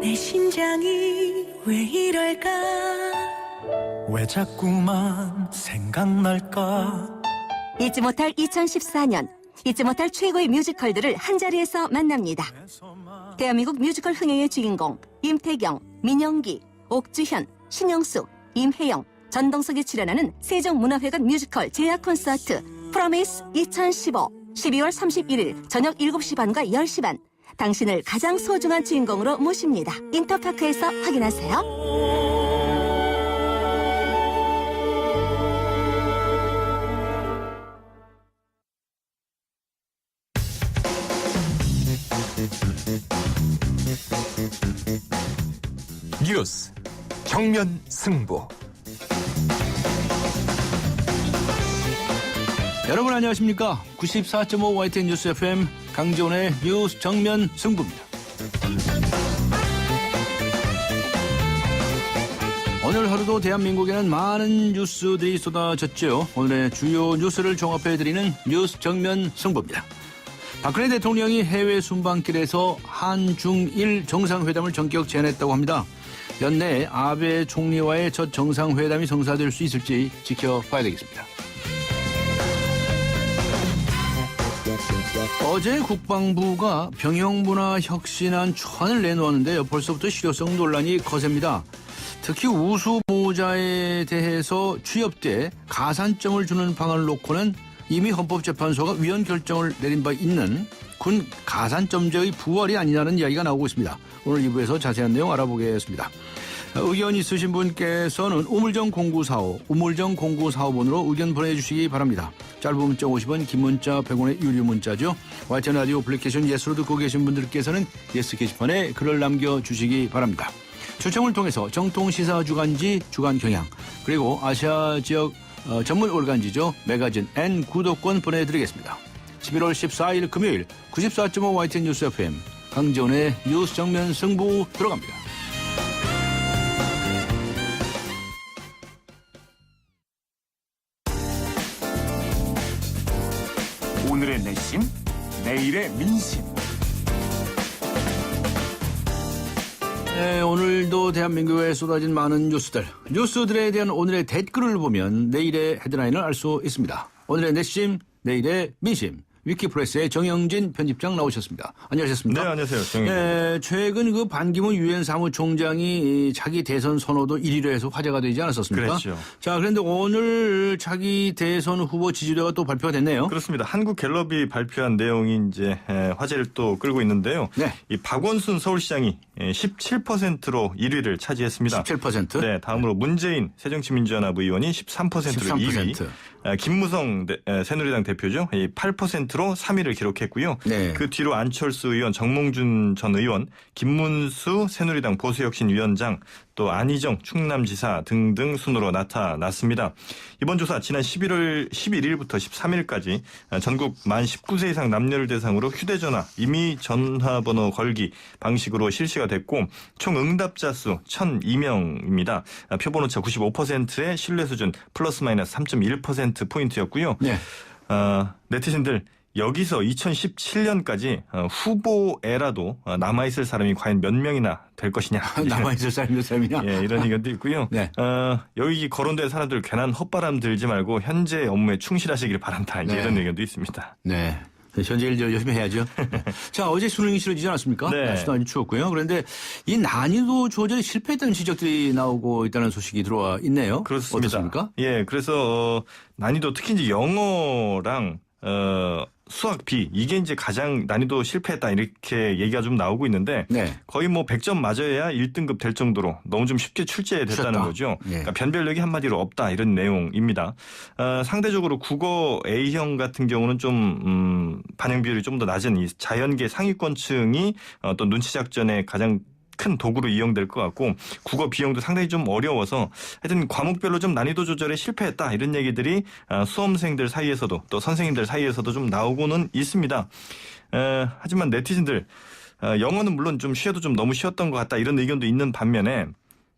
내 심장이 왜 이럴까? 왜 자꾸만 생각날까? 잊지 못할 2014년, 잊지 못할 최고의 뮤지컬들을 한자리에서 만납니다. 대한민국 뮤지컬 흥행의 주인공 임태경, 민영기, 옥주현, 신영숙, 임혜영, 전동석이 출연하는 세종문화회관 뮤지컬 제야 콘서트 프로미스 2015 12월 31일 저녁 7시 반과 10시 반 당신을 가장 소중한 주인공으로 모십니다. 인터파크에서 확인하세요. 뉴스 정면 승부. 여러분 안녕하십니까? 94.5 YTN 뉴스 FM 강지원의 뉴스 정면 승부입니다. 오늘 하루도 대한민국에는 많은 뉴스들이 쏟아졌죠. 오늘의 주요 뉴스를 종합해드리는 뉴스 정면 승부입니다. 박근혜 대통령이 해외 순방길에서 한중일 정상회담을 전격 제안했다고 합니다. 연내 아베 총리와의 첫 정상회담이 성사될 수 있을지 지켜봐야 되겠습니다. 어제 국방부가 병영문화혁신안 초안을 내놓았는데요. 벌써부터 실효성 논란이 거셉니다. 특히 우수보호자에 대해서 취업 때 가산점을 주는 방안을 놓고는 이미 헌법재판소가 위헌 결정을 내린 바 있는 군 가산점제의 부활이 아니냐는 이야기가 나오고 있습니다. 오늘 2부에서 자세한 내용 알아보겠습니다. 의견 있으신 분께서는 우물정 0945번으로 의견 보내주시기 바랍니다. 짧은 문자 50원, 긴 문자 100원의 유료 문자죠. YTN 라디오 애플리케이션 예스로 듣고 계신 분들께서는 예스 게시판에 글을 남겨주시기 바랍니다. 추첨을 통해서 정통시사 주간지 주간경향 그리고 아시아 지역 전문 올간지죠. 매거진 N 구독권 보내드리겠습니다. 11월 14일 금요일 94.5 YTN 뉴스 FM 강지원의 뉴스 정면 승부 들어갑니다. 오늘의 내심, 내일의 민심. 네, 오늘도 대한민국에 쏟아진 많은 뉴스들에 대한 오늘의 댓글을 보면 내일의 헤드라인을 알 수 있습니다. 오늘의 내심, 내일의 민심. 위키프레스의 정영진 편집장 나오셨습니다. 안녕하셨습니까? 네, 안녕하세요. 정영진. 네, 최근 그 반기문 유엔 사무총장이 자기 대선 선호도 1위로 해서 화제가 되지 않았었습니까? 그렇죠. 자, 그런데 오늘 자기 대선 후보 지지도가 또 발표가 됐네요. 그렇습니다. 한국갤럽이 발표한 내용이 이제 화제를 또 끌고 있는데요. 네. 이 박원순 서울시장이 17%로 1위를 차지했습니다. 17%? 네, 다음으로 문재인 새정치민주연합 의원이 13%로 2위. 김무성 새누리당 대표죠. 8%로 3위를 기록했고요. 네. 그 뒤로 안철수 의원, 정몽준 전 의원, 김문수 새누리당 보수혁신위원장, 또 안희정 충남지사 등등 순으로 나타났습니다. 이번 조사 지난 11일부터 13일까지 전국 만 19세 이상 남녀를 대상으로 휴대전화, 임의 전화번호 걸기 방식으로 실시가 됐고 총 응답자 수 1,002명입니다. 표본오차 95%의 신뢰 수준 플러스 마이너스 3.1%포인트였고요. 네. 네티즌들 여기서 2017년까지 후보에라도 남아있을 사람이 과연 몇 명이나 될 것이냐. 남아있을 사람이 몇 사람이냐? 예, 이런 의견도 있고요. 네. 여기 거론된 사람들 괜한 헛바람 들지 말고 현재 업무에 충실하시길 바란다. 이제 네. 이런 의견도 있습니다. 네. 현재 일 열심히 해야죠. 자, 어제 수능이 치러지지 않았습니까? 네. 날씨도 아주 추웠고요. 그런데 이 난이도 조절이 실패했다는 지적들이 나오고 있다는 소식이 들어와 있네요. 그렇습니다. 어떻습니까? 예, 그래서 난이도 특히 이제 영어랑 수학 B 이게 이제 가장 난이도 실패했다 이렇게 얘기가 좀 나오고 있는데 네. 거의 뭐 100점 맞아야 1등급 될 정도로 너무 좀 쉽게 출제됐다는 쉬웠다. 거죠. 예. 그러니까 변별력이 한마디로 없다 이런 내용입니다. 상대적으로 국어 A형 같은 경우는 좀 반영 비율이 좀 더 낮은 이 자연계 상위권층이 또 눈치 작전에 가장 큰 도구로 이용될 것 같고 국어 비용도 상당히 좀 어려워서 하여튼 과목별로 좀 난이도 조절에 실패했다 이런 얘기들이 수험생들 사이에서도 또 선생님들 사이에서도 좀 나오고는 있습니다. 하지만 네티즌들 영어는 물론 좀 쉬어도 좀 너무 쉬웠던 것 같다 이런 의견도 있는 반면에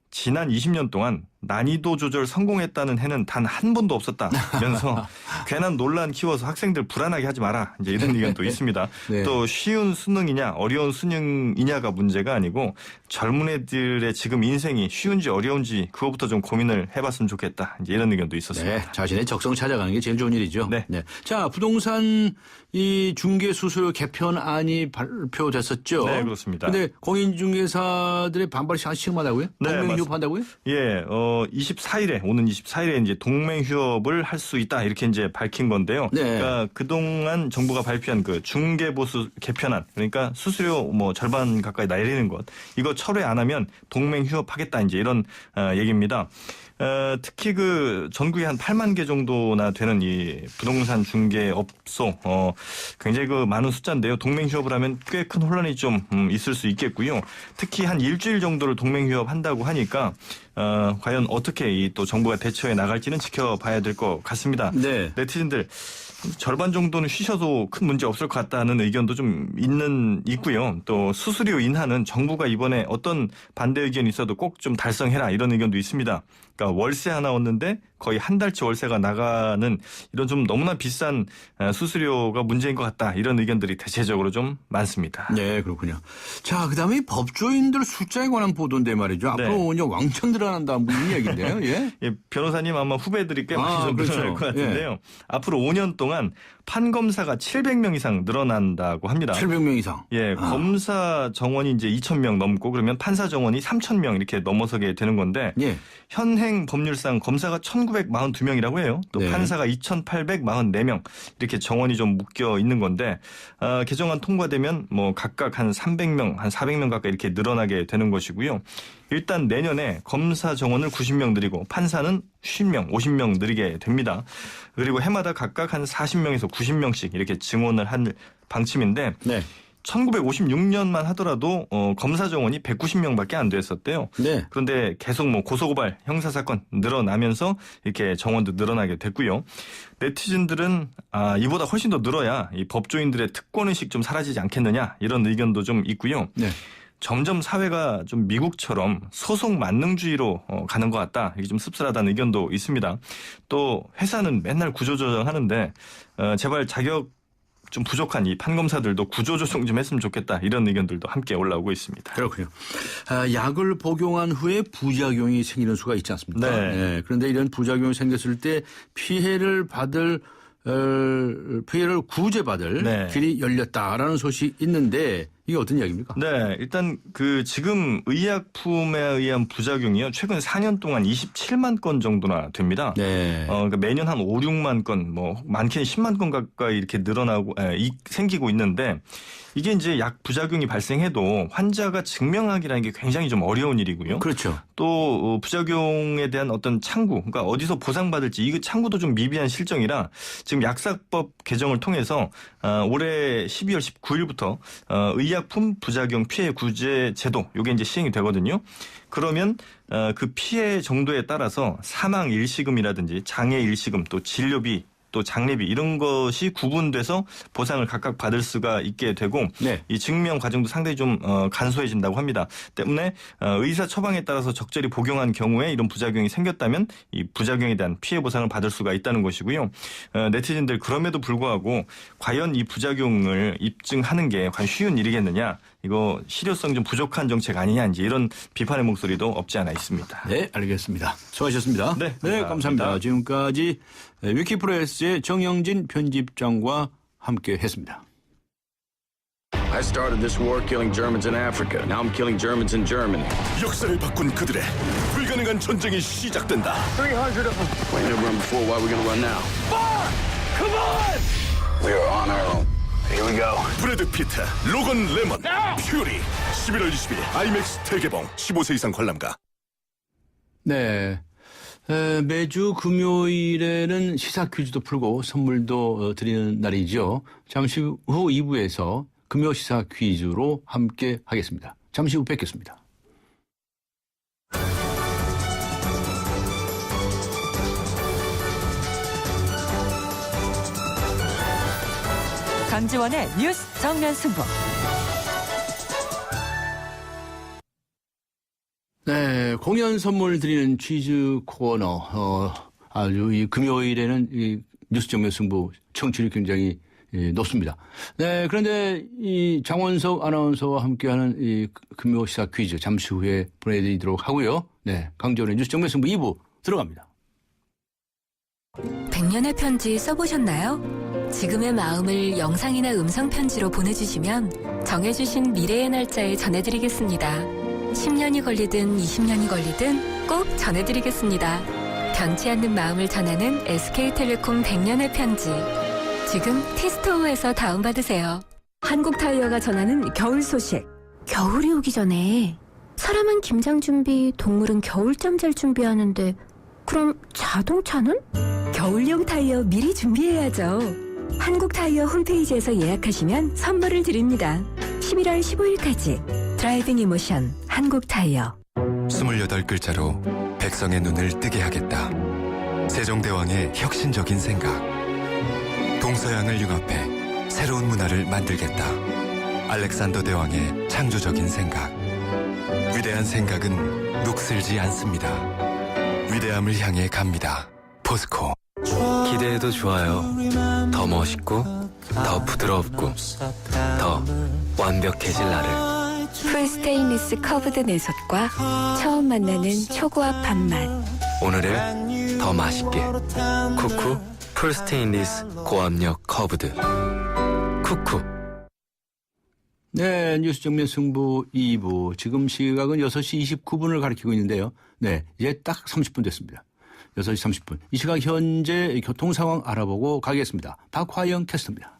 지난 20년 동안 난이도 조절 성공했다는 해는 단 한 번도 없었다면서 괜한 논란 키워서 학생들 불안하게 하지 마라. 이제 이런 의견도 있습니다. 네. 또 쉬운 수능이냐 어려운 수능이냐가 문제가 아니고 젊은 애들의 지금 인생이 쉬운지 어려운지 그거부터 좀 고민을 해봤으면 좋겠다. 이제 이런 의견도 있었습니다. 네, 자신의 적성 찾아가는 게 제일 좋은 일이죠. 네. 자, 부동산 이 중개 수수료 개편안이 발표됐었죠. 네, 그렇습니다. 근데 공인중개사들의 반발이 심하다고요? 네, 동맹휴업한다고요? 예, 24일에 오는 24일에 이제 동맹휴업을 할 수 있다 이렇게 이제 밝힌 건데요. 네. 그러니까 그동안 정부가 발표한 그 중개보수 개편안, 그러니까 수수료 뭐 절반 가까이 내리는 것, 이거 철회 안 하면 동맹휴업하겠다 이제 이런 얘기입니다. 특히 그 전국에 한 8만 개 정도나 되는 이 부동산 중개업소 굉장히 그 많은 숫자인데요. 동맹휴업을 하면 꽤 큰 혼란이 좀 있을 수 있겠고요. 특히 한 일주일 정도를 동맹휴업 한다고 하니까 과연 어떻게 이 또 정부가 대처해 나갈지는 지켜봐야 될 것 같습니다. 네. 네티즌들 절반 정도는 쉬셔도 큰 문제 없을 것 같다는 의견도 좀 있고요. 또 수수료 인하는 정부가 이번에 어떤 반대 의견이 있어도 꼭 좀 달성해라 이런 의견도 있습니다. 그러니까 월세 하나 얻는데 거의 한 달치 월세가 나가는 이런 좀 너무나 비싼 수수료가 문제인 것 같다. 이런 의견들이 대체적으로 좀 많습니다. 네, 그렇군요. 자, 그다음에 법조인들 숫자에 관한 보도인데 말이죠. 앞으로 이제 왕창 늘어난다 무슨 이야기인데요. 예? 예, 변호사님 아마 후배들이 꽤 많이 좀 그렇죠. 늘어날 것 같은데요. 앞으로 5년 동안 판검사가 700명 이상 늘어난다고 합니다. 700명 이상. 예, 검사 정원이 이제 2,000명 넘고 그러면 판사 정원이 3,000명 이렇게 넘어서게 되는 건데 예. 현행 법률상 검사가 1,942명이라고 해요. 또 네. 판사가 2,844명 이렇게 정원이 좀 묶여 있는 건데 개정안 통과되면 뭐 각각 한 300명, 한 400명 가까이 이렇게 늘어나게 되는 것이고요. 일단 내년에 검사 정원을 90명 늘리고 판사는 50명, 50명 늘리게 됩니다. 그리고 해마다 각각 한 40명에서 90명씩 이렇게 증원을 한 방침인데 네. 1956년만 하더라도 검사 정원이 190명밖에 안 됐었대요. 네. 그런데 계속 뭐 고소고발 형사사건 늘어나면서 이렇게 정원도 늘어나게 됐고요. 네티즌들은 이보다 훨씬 더 늘어야 이 법조인들의 특권의식 좀 사라지지 않겠느냐 이런 의견도 좀 있고요. 네. 점점 사회가 좀 미국처럼 소송 만능주의로 가는 것 같다. 이게 좀 씁쓸하다는 의견도 있습니다. 또 회사는 맨날 구조조정하는데 제발 자격 좀 부족한 이 판검사들도 구조조정 좀 했으면 좋겠다. 이런 의견들도 함께 올라오고 있습니다. 그렇군요. 약을 복용한 후에 부작용이 생기는 수가 있지 않습니까? 네. 그런데 이런 부작용이 생겼을 때 피해를 구제받을 네. 길이 열렸다라는 소식이 있는데 이게 어떤 이야기입니까? 네, 일단 그 지금 의약품에 의한 부작용이요. 최근 4년 동안 27만 건 정도나 됩니다. 네. 그러니까 매년 한 5, 6만 건, 뭐 많게는 10만 건 가까이 이렇게 늘어나고 생기고 있는데 이게 이제 약 부작용이 발생해도 환자가 증명하기라는 게 굉장히 좀 어려운 일이고요. 그렇죠. 또 부작용에 대한 어떤 창구, 그러니까 어디서 보상받을지 이 창구도 좀 미비한 실정이라 지금 약사법 개정을 통해서 올해 12월 19일부터 의약품 부작용 피해 구제 제도 이게 이제 시행이 되거든요. 그러면 그 피해 정도에 따라서 사망 일시금이라든지 장애 일시금 또 진료비 또 장례비 이런 것이 구분돼서 보상을 각각 받을 수가 있게 되고 네. 이 증명 과정도 상당히 좀 간소해진다고 합니다. 때문에 의사 처방에 따라서 적절히 복용한 경우에 이런 부작용이 생겼다면 이 부작용에 대한 피해 보상을 받을 수가 있다는 것이고요. 네티즌들 그럼에도 불구하고 과연 이 부작용을 입증하는 게 과연 쉬운 일이겠느냐. 이거 실효성 좀 부족한 정책 아니냐 이제 이런 비판의 목소리도 없지 않아 있습니다. 네, 알겠습니다. 수고하셨습니다. 네, 감사합니다. 지금까지 위키프레스의 정영진 편집장과 함께했습니다. I started this war killing Germans in Africa. Now I'm killing Germans in Germany. 역사를 바꾼 그들의 불가능한 전쟁이 시작된다. 300 of them. We never run before. Why are we gonna run now? Come on! We are on our own. Here we go. 브래드 피트, 로건 레먼, 퓨리. 11월 20일 IMAX 대개봉 15세 이상 관람가. 네. 매주 금요일에는 시사 퀴즈도 풀고 선물도 드리는 날이죠. 잠시 후 2부에서 금요 시사 퀴즈로 함께 하겠습니다. 잠시 후 뵙겠습니다. 강지원의 뉴스 정면 승부. 네, 공연 선물 드리는 퀴즈 코너. 아주 이 금요일에는 이 뉴스 정면 승부 청취율이 굉장히 높습니다. 네, 그런데 이 장원석 아나운서와 함께하는 이 금요 시사 퀴즈 잠시 후에 보내드리도록 하고요. 네, 강조원의 뉴스 정면 승부 2부 들어갑니다. 100년의 편지 써보셨나요? 지금의 마음을 영상이나 음성 편지로 보내주시면 정해주신 미래의 날짜에 전해드리겠습니다. 10년이 걸리든 20년이 걸리든 꼭 전해드리겠습니다. 변치 않는 마음을 전하는 SK텔레콤 100년의 편지. 지금 티스토어에서 다운받으세요. 한국타이어가 전하는 겨울 소식. 겨울이 오기 전에 사람은 김장 준비, 동물은 겨울잠 잘 준비하는데 그럼 자동차는? 겨울용 타이어 미리 준비해야죠. 한국타이어 홈페이지에서 예약하시면 선물을 드립니다. 11월 15일까지 드라이빙 이모션 한국타이어. 28글자로 백성의 눈을 뜨게 하겠다. 세종대왕의 혁신적인 생각. 동서양을 융합해 새로운 문화를 만들겠다. 알렉산더 대왕의 창조적인 생각. 위대한 생각은 녹슬지 않습니다. 위대함을 향해 갑니다. 포스코. 기대해도 좋아요. 더 멋있고, 더 부드럽고, 더 완벽해질 나를. 풀스테인리스 커브드 내솥과 처음 만나는 초고압 밥맛. 오늘을 더 맛있게. 쿠쿠 풀스테인리스 고압력 커브드. 쿠쿠. 네, 뉴스 정면 승부 2부. 지금 시각은 6시 29분을 가리키고 있는데요. 네, 이제 딱 30분 됐습니다. 6시 30분. 이 시각 현재 교통 상황 알아보고 가겠습니다. 박화영 캐스터입니다.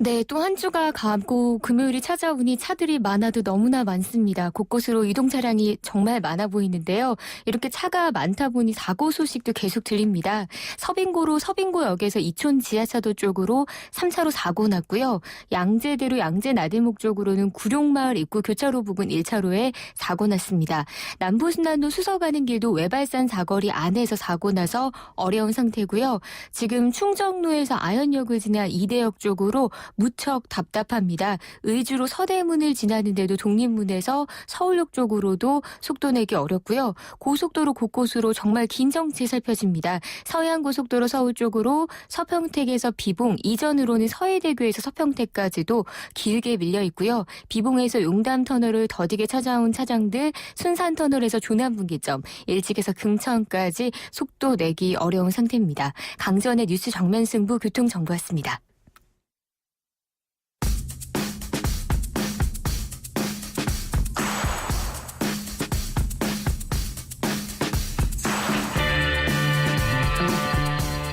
네, 또 한 주가 가고 금요일이 찾아오니 차들이 많아도 너무나 많습니다. 곳곳으로 이동 차량이 정말 많아 보이는데요. 이렇게 차가 많다 보니 사고 소식도 계속 들립니다. 서빙고로 서빙고역에서 이촌 지하차도 쪽으로 3차로 사고 났고요. 양재대로 양재나들목 쪽으로는 구룡마을 입구 교차로 부근 1차로에 사고 났습니다. 남부순환도 수서 가는 길도 외발산 사거리 안에서 사고 나서 어려운 상태고요. 지금 충정로에서 아현역을 지나 이대역 쪽으로 무척 답답합니다. 의주로 서대문을 지나는데도 독립문에서 서울역 쪽으로도 속도 내기 어렵고요. 고속도로 곳곳으로 정말 긴 정체 살펴집니다. 서해안고속도로 서울 쪽으로 서평택에서 비봉, 이전으로는 서해대교에서 서평택까지도 길게 밀려 있고요. 비봉에서 용담터널을 더디게 찾아온 차량들, 순산터널에서 조남분기점, 일찍에서 금천까지 속도 내기 어려운 상태입니다. 강전의 뉴스 정면 승부 교통정보였습니다.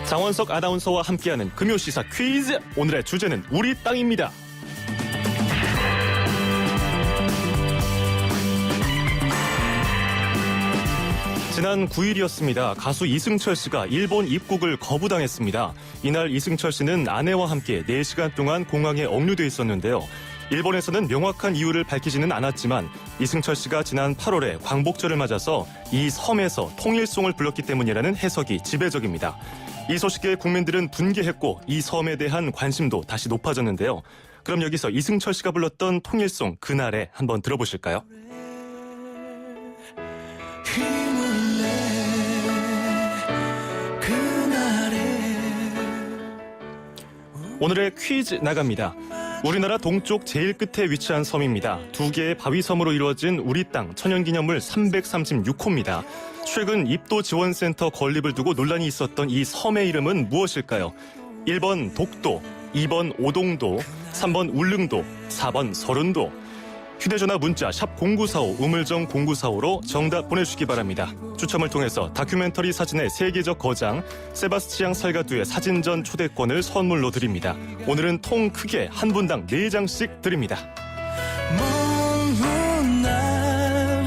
장원석 아나운서와 함께하는 금요시사 퀴즈. 오늘의 주제는 우리 땅입니다. 지난 9일이었습니다. 가수 이승철 씨가 일본 입국을 거부당했습니다. 이날 이승철 씨는 아내와 함께 4시간 동안 공항에 억류돼 있었는데요. 일본에서는 명확한 이유를 밝히지는 않았지만 이승철 씨가 지난 8월에 광복절을 맞아서 이 섬에서 통일송을 불렀기 때문이라는 해석이 지배적입니다. 이 소식에 국민들은 분개했고 이 섬에 대한 관심도 다시 높아졌는데요. 그럼 여기서 이승철 씨가 불렀던 통일송 그날에 한번 들어보실까요? 오늘의 퀴즈 나갑니다. 우리나라 동쪽 제일 끝에 위치한 섬입니다. 2개의 바위섬으로 이루어진 우리 땅 천연기념물 336호입니다. 최근 입도 지원센터 건립을 두고 논란이 있었던 이 섬의 이름은 무엇일까요? 1번 독도, 2번 오동도, 3번 울릉도, 4번 서른도. 휴대전화 문자 샵 0945 우물정 0945로 정답 보내주시기 바랍니다. 추첨을 통해서 다큐멘터리 사진의 세계적 거장 세바스티앙 살가두의 사진전 초대권을 선물로 드립니다. 오늘은 통 크게 한 분당 4장씩 드립니다. 먼 날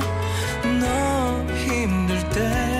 너 힘들 때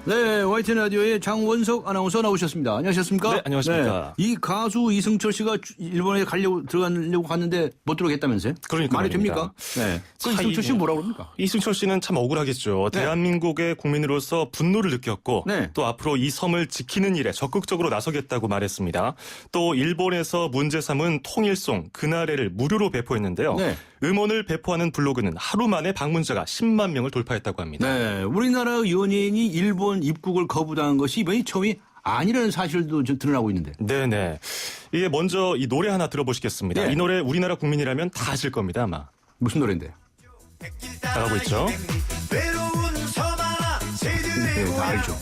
네, YTN 라디오의 장원석 아나운서 나오셨습니다. 안녕하셨습니까? 네, 안녕하십니까. 네, 이 가수 이승철 씨가 일본에 들어가려고 갔는데 못 들어오겠다면서요? 그러니까 말이 됩니까? 네. 그 이승철 씨는 뭐라고 그럽니까? 이승철 씨는 참 억울하겠죠. 네. 대한민국의 국민으로서 분노를 느꼈고 네. 또 앞으로 이 섬을 지키는 일에 적극적으로 나서겠다고 말했습니다. 또 일본에서 문제 삼은 통일송 그날에를 무료로 배포했는데요. 네. 음원을 배포하는 블로그는 하루 만에 방문자가 10만 명을 돌파했다고 합니다. 네, 우리나라 연예인이 일본 입국을 입국을 거부당한 것이 이번이 처음이 아니라는 사실도 좀 드러나고 있는데. 네네. 이게 먼저 이 노래 하나 들어보시겠습니다. 네. 이 노래 우리나라 국민이라면 다 아실 겁니다, 아마. 무슨 노래인데? 나가고 있죠. 네, 다 알죠.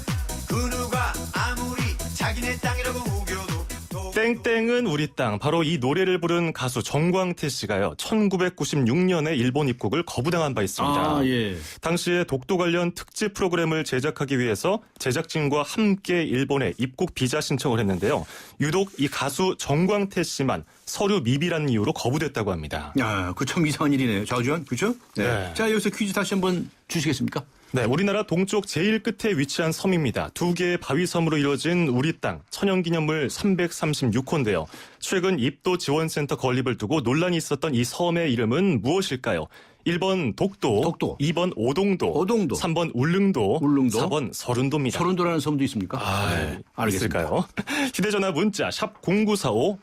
땡땡은 우리 땅. 바로 이 노래를 부른 가수 정광태 씨가요. 1996년에 일본 입국을 거부당한 바 있습니다. 아, 예. 당시에 독도 관련 특집 프로그램을 제작하기 위해서 제작진과 함께 일본에 입국 비자 신청을 했는데요. 유독 이 가수 정광태 씨만 서류 미비라는 이유로 거부됐다고 합니다. 야, 그 참 이상한 일이네요. 좌우지원, 그렇죠? 네. 자, 여기서 퀴즈 다시 한번 주시겠습니까? 네, 우리나라 동쪽 제일 끝에 위치한 섬입니다. 두 개의 바위섬으로 이루어진 우리 땅 천연기념물 336호인데요. 최근 입도 지원센터 건립을 두고 논란이 있었던 이 섬의 이름은 무엇일까요? 1번 독도, 2번 오동도, 3번 울릉도, 4번 서른도입니다. 서른도라는 섬도 있습니까? 네, 알겠습니다. 있을까요? 휴대전화 문자 샵 0945,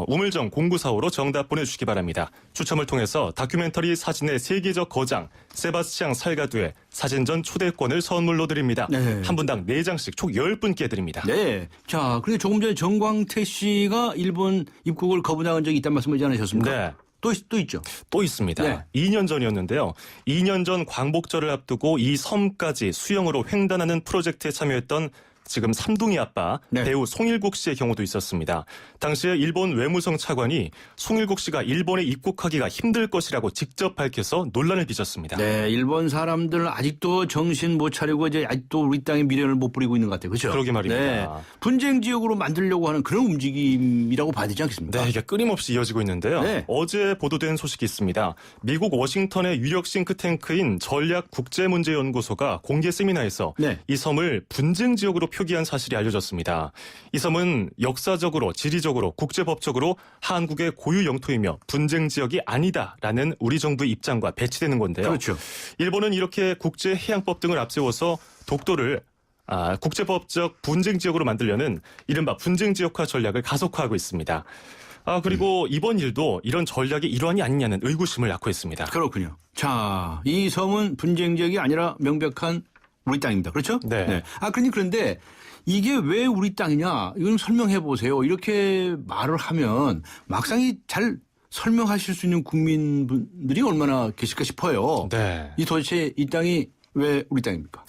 우물정 0945로 정답 보내주시기 바랍니다. 추첨을 통해서 다큐멘터리 사진의 세계적 거장 세바스찬 살가두의 사진전 초대권을 선물로 드립니다. 네. 한 분당 4장씩 총 10분께 드립니다. 네. 자, 그런데 조금 전에 정광태 씨가 일본 입국을 거부당한 적이 있다는 말씀을 하지 않으셨습니까? 네. 또 있죠. 또 있습니다. 네. 2년 전이었는데요. 2년 전 광복절을 앞두고 이 섬까지 수영으로 횡단하는 프로젝트에 참여했던 지금 삼둥이 아빠 네. 배우 송일국 씨의 경우도 있었습니다. 당시에 일본 외무성 차관이 송일국 씨가 일본에 입국하기가 힘들 것이라고 직접 밝혀서 논란을 빚었습니다. 네, 일본 사람들 아직도 정신 못 차리고 이제 아직도 우리 땅의 미련을 못 부리고 있는 것 같아요. 그렇죠? 그러게 말입니다. 네, 분쟁 지역으로 만들려고 하는 그런 움직임이라고 봐야 되지 않겠습니까? 네, 이게 끊임없이 이어지고 있는데요. 네. 어제 보도된 소식이 있습니다. 미국 워싱턴의 유력 싱크탱크인 전략국제문제연구소가 공개 세미나에서 네. 이 섬을 분쟁 지역으로 표기한 사실이 알려졌습니다. 이 섬은 역사적으로, 지리적으로, 국제법적으로 한국의 고유 영토이며 분쟁 지역이 아니다라는 우리 정부의 입장과 배치되는 건데요. 그렇죠. 일본은 일본은 이렇게 국제해양법 등을 앞세워서 독도를 국제법적 분쟁 지역으로 만들려는 이른바 분쟁 지역화 전략을 가속화하고 있습니다. 그리고 이번 일도 이런 전략의 일환이 아니냐는 의구심을 낳고 있습니다. 그렇군요. 자, 이 섬은 분쟁 지역이 아니라 명백한 우리 땅입니다. 그렇죠? 네. 그런데 이게 왜 우리 땅이냐? 이건 설명해 보세요. 이렇게 말을 하면 막상 잘 설명하실 수 있는 국민분들이 얼마나 계실까 싶어요. 네. 도대체 이 땅이 왜 우리 땅입니까?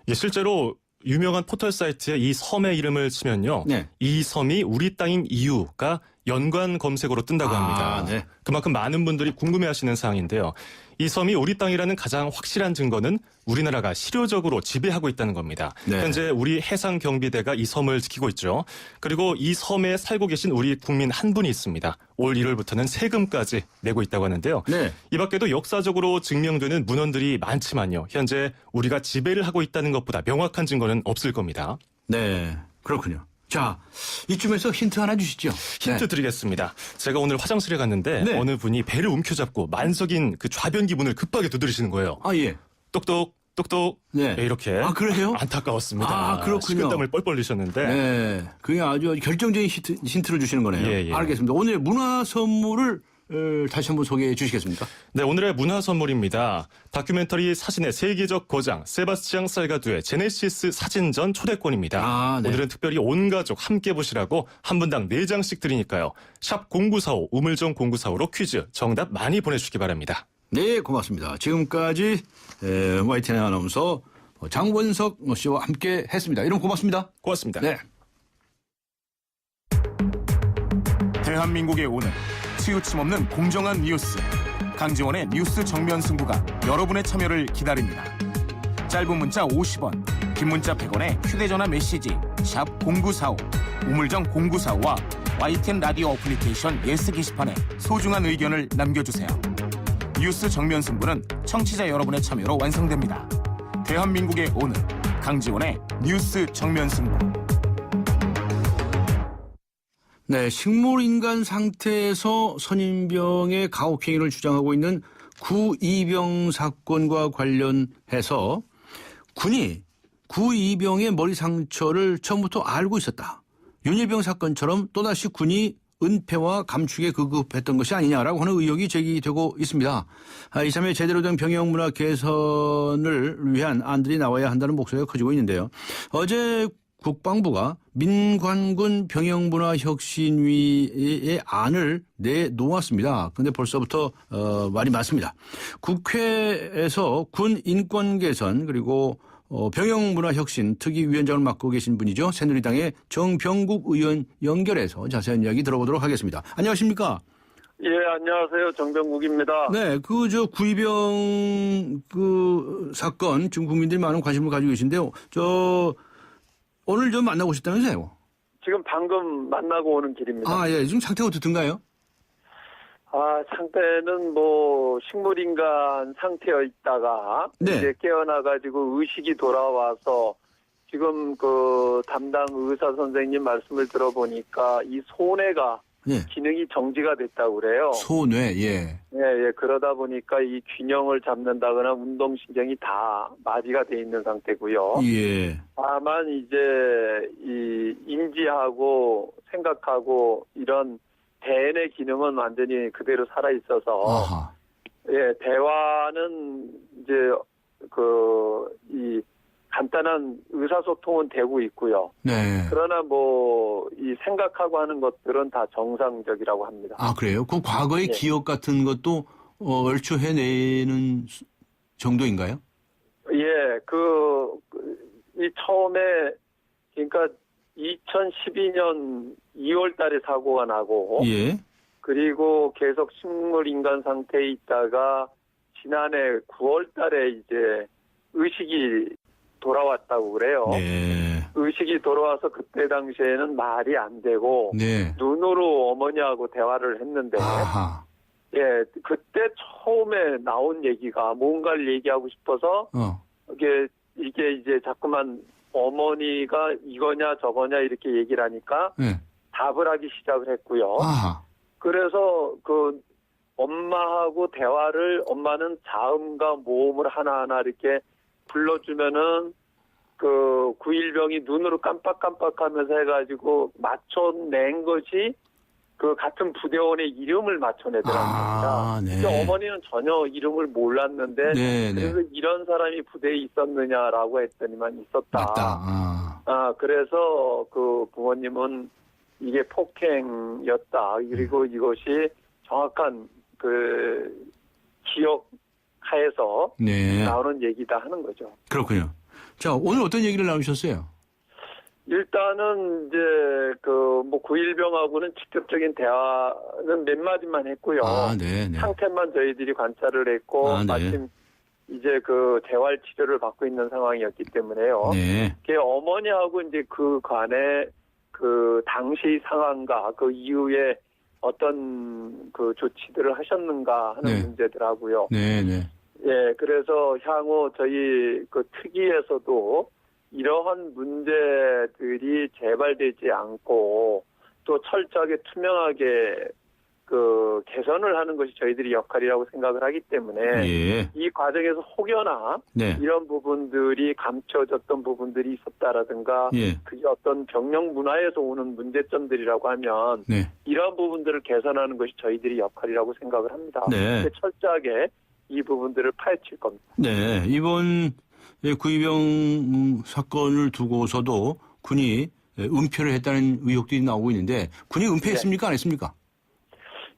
예, 실제로 유명한 포털 사이트에 이 섬의 이름을 치면요. 네. 이 섬이 우리 땅인 이유가 연관 검색어로 뜬다고 합니다. 네. 그만큼 많은 분들이 궁금해하시는 사항인데요. 이 섬이 우리 땅이라는 가장 확실한 증거는 우리나라가 실효적으로 지배하고 있다는 겁니다. 네. 현재 우리 해상경비대가 이 섬을 지키고 있죠. 그리고 이 섬에 살고 계신 우리 국민 한 분이 있습니다. 올 1월부터는 세금까지 내고 있다고 하는데요. 네. 이 밖에도 역사적으로 증명되는 문헌들이 많지만요. 현재 우리가 지배를 하고 있다는 것보다 명확한 증거는 없을 겁니다. 네. 그렇군요. 자, 이쯤에서 힌트 하나 주시죠. 힌트 드리겠습니다. 제가 오늘 화장실에 갔는데 네. 어느 분이 배를 움켜잡고 만석인 그 좌변기 문을 급하게 두드리시는 거예요. 예. 똑똑 똑똑. 네. 이렇게. 그래요? 안타까웠습니다. 그렇군요. 식은땀을 뻘뻘 흘리셨는데. 네. 그게 아주 결정적인 힌트를 주시는 거네요. 예. 알겠습니다. 오늘 문화 선물을 다시 한번 소개해 주시겠습니까? 네, 오늘의 문화 선물입니다. 다큐멘터리 사진의 세계적 거장 세바스찬 살가두의 제네시스 사진전 초대권입니다. 네. 오늘은 특별히 온 가족 함께 보시라고 한 분당 4장씩 드리니까요. 샵 0945 우물정 0945로 퀴즈 정답 많이 보내주시기 바랍니다. 네, 고맙습니다. 지금까지 YTN 아나운서 장원석 씨와 함께 했습니다. 여러분 고맙습니다. 고맙습니다. 네. 대한민국의 오늘 치우침 없는 공정한 뉴스 강지원의 뉴스 정면 승부가 여러분의 참여를 기다립니다. 짧은 문자 50원, 긴 문자 100원에 휴대전화 메시지 샵 0945 우물정 0945와 YTN 라디오 어플리케이션 예스 게시판에 소중한 의견을 남겨주세요. 뉴스 정면 승부는 청취자 여러분의 참여로 완성됩니다. 대한민국의 오늘 강지원의 뉴스 정면 승부. 네, 식물인간 상태에서 선임병의 가혹행위를 주장하고 있는 구이병 사건과 관련해서 군이 구이병의 머리 상처를 처음부터 알고 있었다. 윤일병 사건처럼 또다시 군이 은폐와 감축에 급급했던 것이 아니냐라고 하는 의혹이 제기되고 있습니다. 이참에 제대로 된 병영문화 개선을 위한 안들이 나와야 한다는 목소리가 커지고 있는데요. 어제 국방부가 민관군 병영문화혁신위의 안을 내놓았습니다. 그런데 벌써부터 말이 많습니다. 국회에서 군 인권 개선 그리고 병영문화혁신 특위위원장을 맡고 계신 분이죠. 새누리당의 정병국 의원 연결해서 자세한 이야기 들어보도록 하겠습니다. 안녕하십니까? 예, 안녕하세요. 정병국입니다. 네, 구의병 사건 지금 국민들이 많은 관심을 가지고 계신데요. 오늘 좀 만나고 오셨다면서요? 지금 방금 만나고 오는 길입니다. 아, 예. 지금 상태가 어떻든가요? 상태는 식물인간 상태여 있다가 네. 이제 깨어나가지고 의식이 돌아와서 지금 담당 의사 선생님 말씀을 들어보니까 이 소뇌가 예. 기능이 정지가 됐다고 그래요. 소뇌, 예. 예. 그러다 보니까 이 균형을 잡는다거나 운동신경이 다 마비가 돼 있는 상태고요. 예. 다만 이제 이 인지하고 생각하고 이런 대뇌 기능은 완전히 그대로 살아 있어서 아하. 예, 대화는 이제 이 간단한 의사소통은 되고 있고요. 네. 그러나 이 생각하고 하는 것들은 다 정상적이라고 합니다. 아, 그래요? 그 과거의 예. 기억 같은 것도 얼추 해내는 정도인가요? 예, 이 처음에 그러니까 2012년 2월 달에 사고가 나고 예. 그리고 계속 식물인간 상태에 있다가 지난해 9월 달에 이제 의식이 돌아왔다고 그래요. 네. 의식이 돌아와서 그때 당시에는 말이 안 되고 네. 눈으로 어머니하고 대화를 했는데 아하. 예, 그때 처음에 나온 얘기가 뭔가를 얘기하고 싶어서 이게 이제 자꾸만 어머니가 이거냐 저거냐 이렇게 얘기를 하니까 네. 답을 하기 시작을 했고요. 아하. 그래서 엄마하고 대화를 엄마는 자음과 모음을 하나하나 이렇게 불러주면은 9.1병이 눈으로 깜빡깜빡하면서 해가지고 맞춰낸 것이 같은 부대원의 이름을 맞춰내더랍니다. 네. 근데 어머니는 전혀 이름을 몰랐는데 네, 그래서 이런 사람이 부대에 있었느냐라고 했더니만 있었다. 맞다. 그래서 부모님은 이게 폭행이었다. 그리고 이것이 정확한 기억 하에서 네. 나오는 얘기다 하는 거죠. 그렇군요. 자, 오늘 어떤 얘기를 나누셨어요? 일단은 이제 9.1병하고는 직접적인 대화는 몇 마디만 했고요. 네. 상태만 저희들이 관찰을 했고 네. 마침 이제 재활 치료를 받고 있는 상황이었기 때문에요. 네. 어머니하고 이제 관에 당시 상황과 그 이후에 어떤 조치들을 하셨는가 하는 네. 문제더라고요. 네. 예, 그래서 향후 저희 특위에서도 이러한 문제들이 재발되지 않고 또 철저하게 투명하게 개선을 하는 것이 저희들이 역할이라고 생각을 하기 때문에 예. 이 과정에서 혹여나 네. 이런 부분들이 감춰졌던 부분들이 있었다라든가 예. 그게 어떤 병영 문화에서 오는 문제점들이라고 하면 네. 이러한 부분들을 개선하는 것이 저희들이 역할이라고 생각을 합니다. 네. 철저하게 이 부분들을 파헤칠 겁니다. 네. 이번 구의병 사건을 두고서도 군이 은폐를 했다는 의혹들이 나오고 있는데 군이 은폐했습니까? 안 했습니까?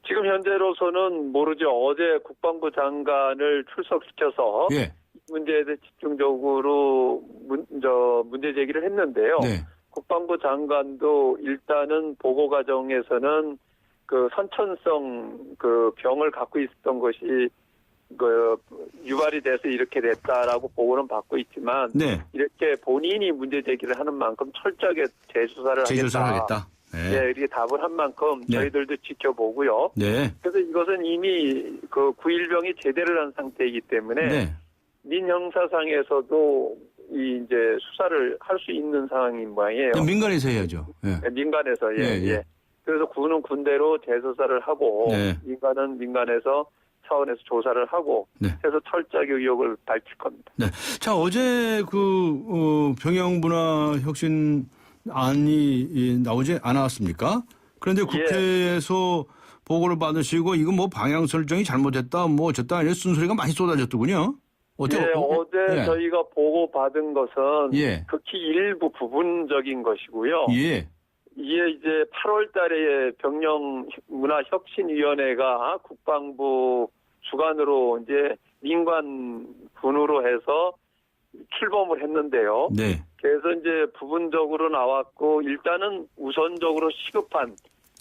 지금 현재로서는 모르죠. 어제 국방부 장관을 출석시켜서 예. 이 문제에 대해 집중적으로 문제 제기를 했는데요. 네. 국방부 장관도 일단은 보고 과정에서는 선천성 병을 갖고 있었던 것이 유발이 돼서 이렇게 됐다라고 보고는 받고 있지만 네. 이렇게 본인이 문제 제기를 하는 만큼 철저하게 재수사를 하겠다. 네. 네, 이렇게 답을 한 만큼 네. 저희들도 지켜보고요. 네. 그래서 이것은 이미 9.1병이 제대를 한 상태이기 때문에 네. 민형사상에서도 이제 수사를 할 수 있는 상황인 모양이에요. 민간에서 해야죠. 예. 네, 민간에서 예. 예. 그래서 군은 군대로 재수사를 하고 네. 민간은 민간에서 차원에서 조사를 하고 네. 해서 철저하게 의혹을 밝힐 겁니다. 네. 자, 어제 병영문화 혁신 안이 나오지 않았습니까? 그런데 국회에서 보고를 받으시고 이거 뭐 방향 설정이 잘못됐다 뭐 어쨌다 아니면 쓴소리가 많이 쏟아졌더군요. 어제 저희가 보고 받은 것은 극히 일부 부분적인 것이고요. 이게 이제 8월 달에 병영문화혁신위원회가 국방부 주관으로 이제 민관군으로 해서 출범을 했는데요. 그래서 이제 부분적으로 나왔고 일단은 우선적으로 시급한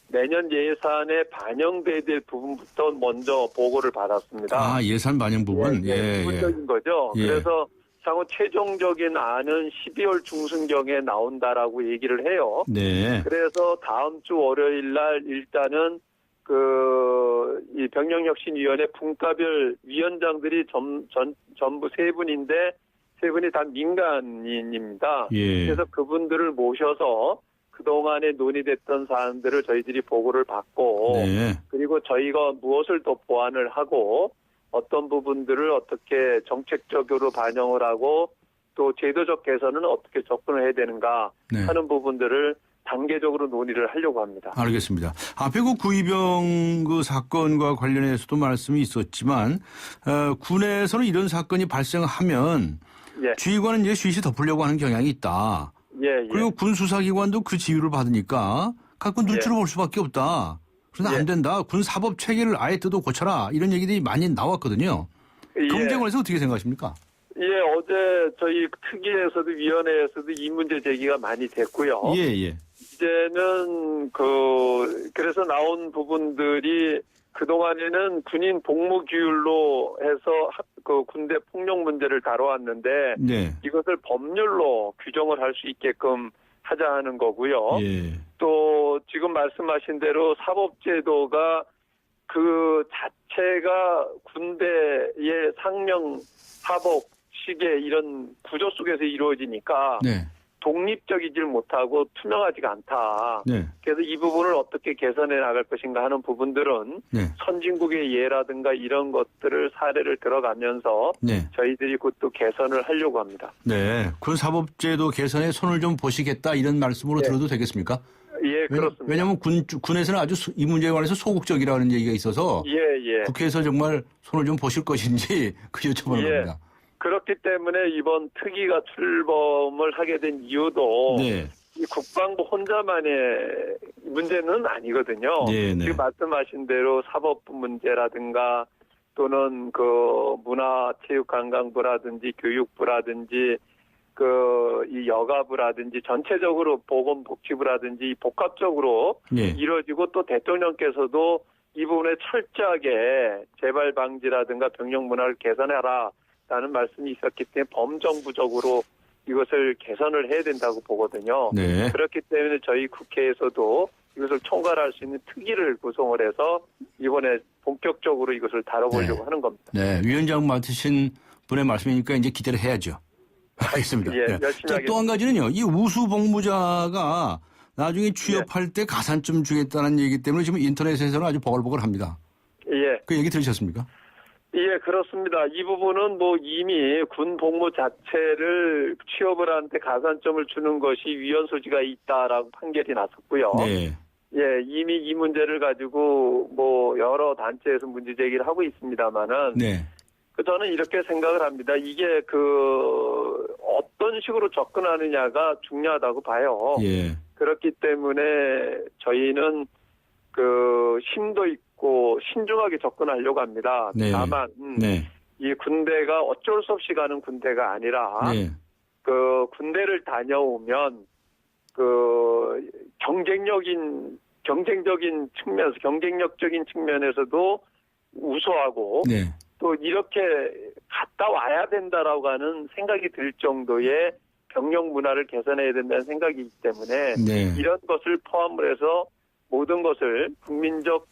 내년 예산에 반영돼야 될 부분부터 먼저 보고를 받았습니다. 아, 예산 반영 부분? 부분적인 거죠. 그래서 향후 최종적인 안은 12월 중순경에 나온다라고 얘기를 해요. 그래서 다음 주 월요일 날 일단은 이 병영혁신위원회 분과별 위원장들이 전부 세 분인데 세 분이 다 민간인입니다. 그래서 그분들을 모셔서 그동안에 논의됐던 사안들을 저희들이 보고를 받고 그리고 저희가 무엇을 더 보완을 하고 어떤 부분들을 어떻게 정책적으로 반영을 하고 또 제도적 개선은 어떻게 접근을 해야 되는가 하는 부분들을 단계적으로 논의를 하려고 합니다. 알겠습니다. 앞에 그 구의병 그 사건과 관련해서도 말씀이 있었지만 군에서는 이런 사건이 발생하면 지휘관은 이제 쉬쉬 덮으려고 하는 경향이 있다. 그리고 군 수사기관도 그 지휘를 받으니까 가끔 눈치를 볼 수밖에 없다. 그래서 안 된다. 군 사법 체계를 아예 뜯어 고쳐라. 이런 얘기들이 많이 나왔거든요. 경제관에서 어떻게 생각하십니까? 어제 저희 특위에서도 위원회에서도 이 문제 제기가 많이 됐고요. 이제는 그래서 나온 부분들이 그동안에는 군인 복무 규율로 해서 그 군대 폭력 문제를 다뤄왔는데 이것을 법률로 규정을 할 수 있게끔 하자 하는 거고요. 또 지금 말씀하신 대로 사법제도가 그 자체가 군대의 상명 사법 시계 이런 구조 속에서 이루어지니까 독립적이질 못하고 투명하지가 않다. 그래서 이 부분을 어떻게 개선해 나갈 것인가 하는 부분들은 선진국의 예라든가 이런 것들을 사례를 들어가면서 저희들이 그것도 개선을 하려고 합니다. 군 사법제도 개선에 손을 좀 보시겠다 이런 말씀으로 들어도 되겠습니까? 그렇습니다. 왜냐하면 군에서는 아주 이 문제에 관해서 소극적이라는 얘기가 있어서 국회에서 정말 손을 좀 보실 것인지 그 여쭤보는 겁니다. 그렇기 때문에 이번 특위가 출범을 하게 된 이유도 이 국방부 혼자만의 문제는 아니거든요. 지금 말씀하신 대로 사법부 문제라든가 또는 그 문화체육관광부라든지 교육부라든지 이 여가부라든지 전체적으로 보건복지부라든지 복합적으로 이루어지고 또 대통령께서도 이 부분에 철저하게 재발 방지라든가 병력 문화를 개선해라. 라는 말씀이 있었기 때문에 범정부적으로 이것을 개선을 해야 된다고 보거든요. 그렇기 때문에 저희 국회에서도 이것을 총괄할 수 있는 특위를 구성을 해서 이번에 본격적으로 이것을 다뤄보려고 하는 겁니다. 위원장 맡으신 분의 말씀이니까 이제 기대를 해야죠. 알겠습니다. 열심히 하겠습니다. 또 한 가지는요. 이 우수 복무자가 나중에 취업할 때 가산점 주겠다는 얘기 때문에 지금 인터넷에서는 아주 버글버글합니다. 그 얘기 들으셨습니까? 그렇습니다. 이 부분은 뭐 이미 군 복무 자체를 취업을 하는데 가산점을 주는 것이 위헌 소지가 있다라고 판결이 났었고요. 이미 이 문제를 가지고 뭐 여러 단체에서 문제 제기를 하고 있습니다만은 저는 이렇게 생각을 합니다. 이게 어떤 식으로 접근하느냐가 중요하다고 봐요. 그렇기 때문에 저희는 심도 있고 신중하게 접근하려고 합니다. 다만 이 군대가 어쩔 수 없이 가는 군대가 아니라 군대를 다녀오면 경쟁적인 측면에서 경쟁력적인 측면에서도 우수하고 또 이렇게 갔다 와야 된다라고 하는 생각이 들 정도의 병력 문화를 개선해야 된다는 생각이기 때문에 이런 것을 포함을 해서 모든 것을 국민적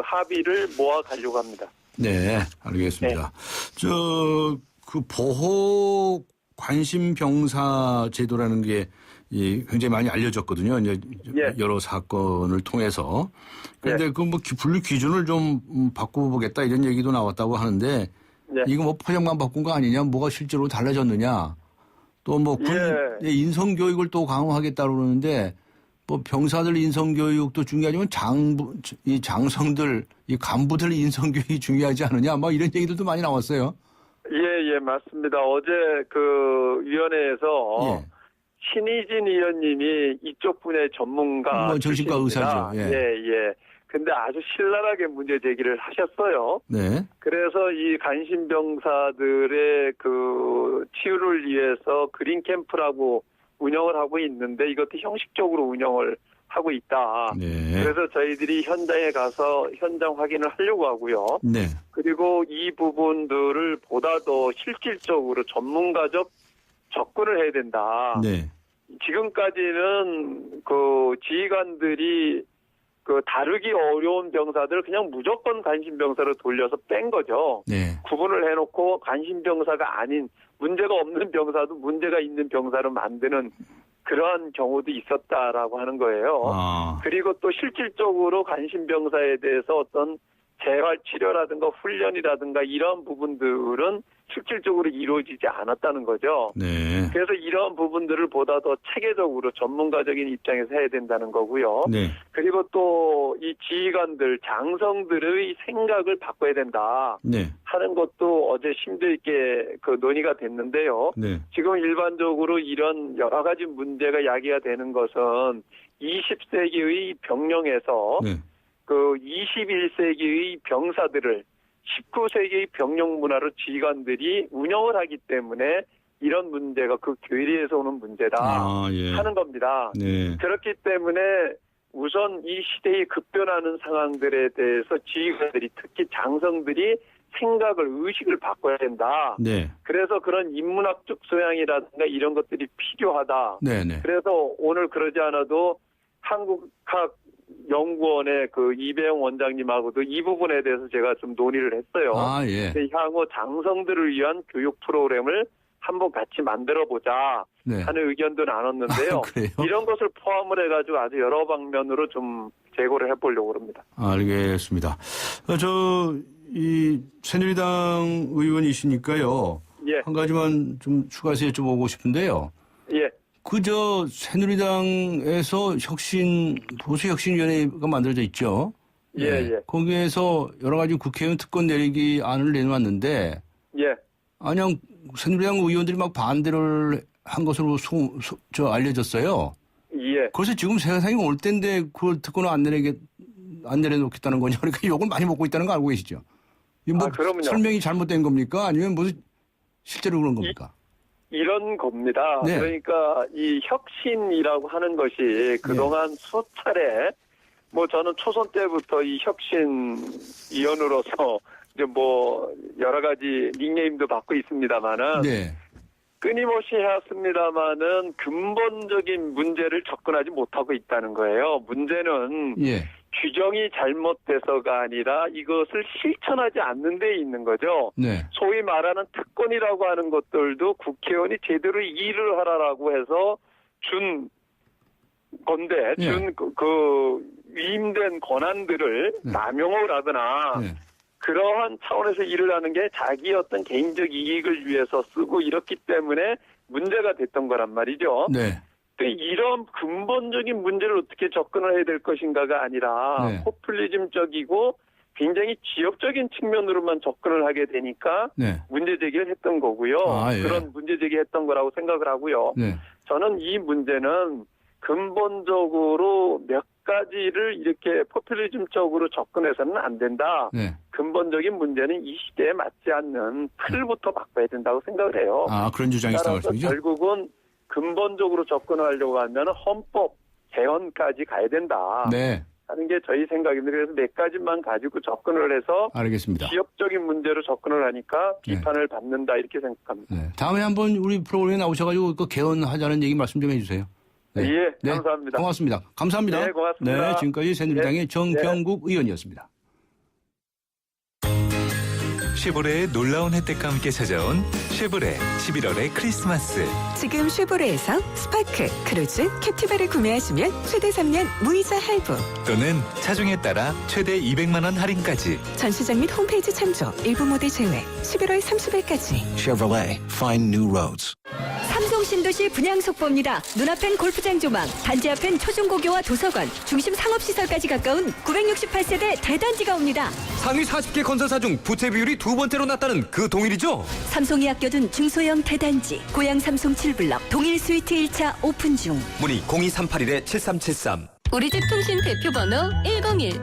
합의를 모아 가려고 합니다. 알겠습니다. 보호 관심 병사 제도라는 게 굉장히 많이 알려졌거든요. 이제 여러 사건을 통해서. 그런데 분류 기준을 좀 바꿔보겠다 이런 얘기도 나왔다고 하는데 이거 뭐 포장만 바꾼 거 아니냐? 뭐가 실제로 달라졌느냐? 또 군 인성 교육을 또 강화하겠다고 그러는데 뭐 병사들 인성 교육도 중요하지만 이 장성들, 이 간부들 인성 교육이 중요하지 않느냐, 뭐 이런 얘기들도 많이 나왔어요. 예, 맞습니다. 어제 그 위원회에서 신희진 의원님이 이쪽 분야의 전문가, 뭐 정신과 의사죠. 예. 근데 아주 신랄하게 문제 제기를 하셨어요. 네. 그래서 이 간신병사들의 그 치유를 위해서 그린 캠프라고 운영을 하고 있는데 이것도 형식적으로 운영을 하고 있다. 네. 그래서 저희들이 현장에 가서 현장 확인을 하려고 하고요. 네. 그리고 이 부분들을 보다 더 실질적으로 전문가적 접근을 해야 된다. 네. 지금까지는 그 지휘관들이 그 다루기 어려운 병사들을 그냥 무조건 간신병사로 돌려서 뺀 거죠. 네. 구분을 해놓고 간신병사가 아닌 문제가 없는 병사도 문제가 있는 병사로 만드는 그러한 경우도 있었다라고 하는 거예요. 그리고 또 실질적으로 간신병사에 대해서 어떤 재활치료라든가 훈련이라든가 이런 부분들은 실질적으로 이루어지지 않았다는 거죠. 네. 그래서 이런 부분들을 보다 더 체계적으로 전문가적인 입장에서 해야 된다는 거고요. 네. 그리고 또 이 지휘관들, 장성들의 생각을 바꿔야 된다 네. 하는 것도 어제 심도 있게 그 논의가 됐는데요. 네. 지금 일반적으로 이런 여러 가지 문제가 야기가 되는 것은 20세기의 병령에서 네. 그 21세기의 병사들을 19세기의 병력 문화로 지휘관들이 운영을 하기 때문에 이런 문제가 그 괴리에서 오는 문제다 하는 겁니다. 네. 그렇기 때문에 우선 이 시대에 급변하는 상황들에 대해서 지휘관들이 특히 장성들이 생각을 의식을 바꿔야 된다. 네. 그래서 그런 인문학적 소양이라든가 이런 것들이 필요하다. 네네. 그래서 오늘 그러지 않아도 한국학 연구원의 그 이배영 원장님하고도 이 부분에 대해서 제가 좀 논의를 했어요. 예. 향후 장성들을 위한 교육 프로그램을 한번 같이 만들어보자 하는 의견도 나눴는데요. 이런 것을 포함을 해가지고 아주 여러 방면으로 좀 제고를 해보려고 합니다. 알겠습니다. 이 새누리당 의원이시니까요. 예. 한 가지만 좀 추가해서 여쭤보고 싶은데요. 예. 그저 새누리당에서 보수혁신위원회가 만들어져 있죠. 예. 거기에서 여러 가지 국회의원 특권 내리기 안을 내놓았는데, 그냥 새누리당 의원들이 막 반대를 한 것으로 알려졌어요. 예. 그래서 지금 세상이 올 때인데 그걸 특권을 안 내려놓겠다는 거냐. 그러니까 욕을 많이 먹고 있다는 거 알고 계시죠? 그럼요. 설명이 잘못된 겁니까? 아니면 무슨 실제로 그런 겁니까? 이런 겁니다. 그러니까 이 혁신이라고 하는 것이 그동안 수차례 저는 초선 때부터 이 혁신위원으로서 이제 여러 가지 닉네임도 받고 있습니다만은 끊임없이 해왔습니다만은 근본적인 문제를 접근하지 못하고 있다는 거예요. 문제는 규정이 잘못돼서가 아니라 이것을 실천하지 않는 데 있는 거죠. 소위 말하는 특권이라고 하는 것들도 국회의원이 제대로 일을 하라라고 해서 준 건데 위임된 권한들을 남용을 하거나 그러한 차원에서 일을 하는 게 자기 어떤 개인적 이익을 위해서 쓰고 이렇기 때문에 문제가 됐던 거란 말이죠. 이런 근본적인 문제를 어떻게 접근을 해야 될 것인가가 아니라 포퓰리즘적이고 굉장히 지역적인 측면으로만 접근을 하게 되니까 문제 제기를 했던 거고요. 그런 문제 제기했던 거라고 생각을 하고요. 저는 이 문제는 근본적으로 몇 가지를 이렇게 포퓰리즘적으로 접근해서는 안 된다. 근본적인 문제는 이 시대에 맞지 않는 틀부터 바꿔야 된다고 생각을 해요. 그런 주장이 있다는 말씀이죠? 결국은 근본적으로 접근하려고 하면 헌법 개헌까지 가야 된다. 하는 게 저희 생각입니다. 그래서 몇 가지만 가지고 접근을 해서 알겠습니다. 지역적인 문제로 접근을 하니까 비판을 받는다 이렇게 생각합니다. 다음에 한번 우리 프로그램에 나오셔가지고 그 개헌하자는 얘기 말씀 좀 해주세요. 감사합니다. 고맙습니다. 감사합니다. 네, 고맙습니다. 지금까지 새누리당의 정병국 의원이었습니다. 쉐보레의 놀라운 혜택과 함께 찾아온 쉐보레 11월의 크리스마스. 지금 쉐보레에서 스파크, 크루즈, 캡티바를 구매하시면 최대 3년 무이자 할부 또는 차종에 따라 최대 200만 원 할인까지. 전시장 및 홈페이지 참조 일부 모델 제외 11월 30일까지 Chevrolet, find new roads. 삼성 신도시 분양 속보입니다. 눈앞엔 골프장 조망, 단지 앞엔 초중고교와 도서관, 중심 상업시설까지 가까운 968세대 대단지가 옵니다. 상위 40개 건설사 중 부채 비율이 두 번째로 낮다는 그 동일이죠? 삼성이 아껴둔 중소형 대단지, 고양 삼성 7블럭, 동일 스위트 1차 오픈 중. 문의 02381-7373. 우리 집 통신 대표 번호 101.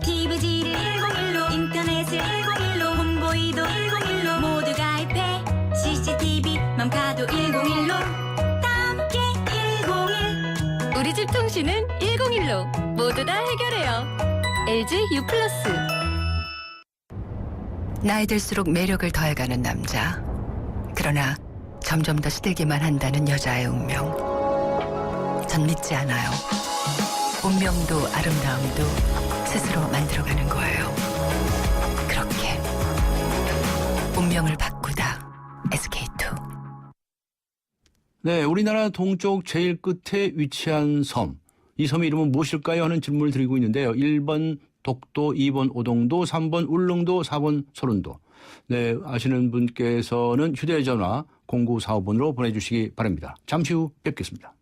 TV지를 101로, 인터넷을 101로, 홍보이도 101로, 모두 가입해. CCTV 맘카도 101로, 함께 101. 우리 집 통신은 101로 모두 다 해결해요. LG U+. 나이 들수록 매력을 더해가는 남자. 그러나 점점 더 시들기만 한다는 여자의 운명. 전 믿지 않아요. 운명도 아름다움도 스스로 만들어가는 거예요. 그렇게 운명을 바꾸다. SK2. 네, 우리나라 동쪽 제일 끝에 위치한 섬. 이 섬의 이름은 무엇일까요? 하는 질문을 드리고 있는데요. 1번 독도, 2번 오동도, 3번 울릉도, 4번 소른도. 네, 아시는 분께서는 휴대전화 0945번으로 보내주시기 바랍니다. 잠시 후 뵙겠습니다.